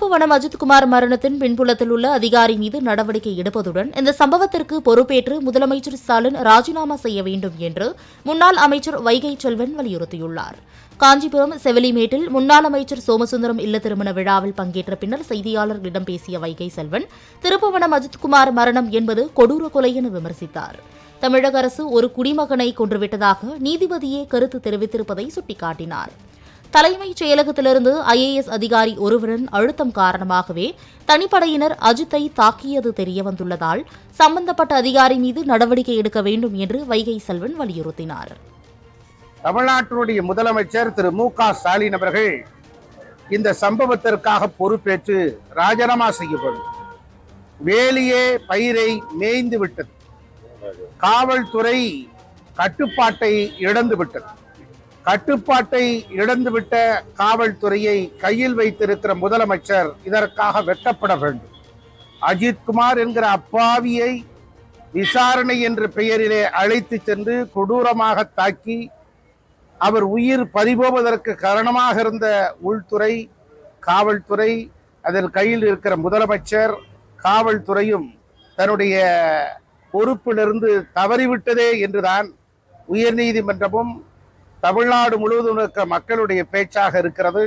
திருப்புவனம் அஜித்குமார் மரணத்தின் பின்புலத்தில் உள்ள அதிகாரி மீது நடவடிக்கை எடுப்பதுடன் இந்த சம்பவத்திற்கு பொறுப்பேற்று முதலமைச்சர் ஸ்டாலின் ராஜினாமா செய்ய வேண்டும் என்று முன்னாள் அமைச்சர் வைகை செல்வன் வலியுறுத்தியுள்ளார். காஞ்சிபுரம் செவிலிமேட்டில் முன்னாள் அமைச்சர் சோமசுந்தரம் இல்ல திருமண விழாவில் பங்கேற்ற பின்னர் செய்தியாளர்களிடம் பேசிய வைகை செல்வன் திருப்புவனம் அஜித்குமார் மரணம் என்பது கொடூர கொலை என விமர்சித்தார். தமிழக அரசு ஒரு குடிமகனை கொன்றுவிட்டதாக நீதிபதியே கருத்து தெரிவித்திருப்பதை சுட்டிக்காட்டினார். தலைமைச் செயலகத்திலிருந்து IAS அதிகாரி ஒருவரின் அழுத்தம் காரணமாகவே தனிப்படையினர் அஜித்தை தாக்கியது தெரியவந்துள்ளதால் சம்பந்தப்பட்ட அதிகாரி மீது நடவடிக்கை எடுக்க வேண்டும் என்று வைகை செல்வன் வலியுறுத்தினார். தமிழ்நாட்டினுடைய முதலமைச்சர் திரு மு.க. ஸ்டாலின் அவர்கள் இந்த சம்பவத்திற்காக பொறுப்பேற்று ராஜினாமா செய்யப்படும். வேலியே பயிரை மேய்ந்து விட்டது. காவல்துறை கட்டுப்பாட்டை இழந்துவிட்டது. கட்டுப்பாட்டை இழந்துவிட்ட காவல்துறையை கையில் வைத்திருக்கிற முதலமைச்சர் இதற்காக வெட்டப்பட வேண்டும். அஜித்குமார் என்கிற அப்பாவியை விசாரணை என்ற பெயரிலே அழைத்து சென்று கொடூரமாக தாக்கி அவர் உயிர் பறிபோவதற்கு காரணமாக இருந்த உள்துறை, காவல்துறை, அதன் கையில் இருக்கிற முதலமைச்சர், காவல்துறையும் தன்னுடைய பொறுப்பிலிருந்து தவறிவிட்டதே என்றுதான் உயர்நீதிமன்றமும் தமிழ்நாடு முழுவதும் இருக்க மக்களுடைய பேச்சாக இருக்கிறது.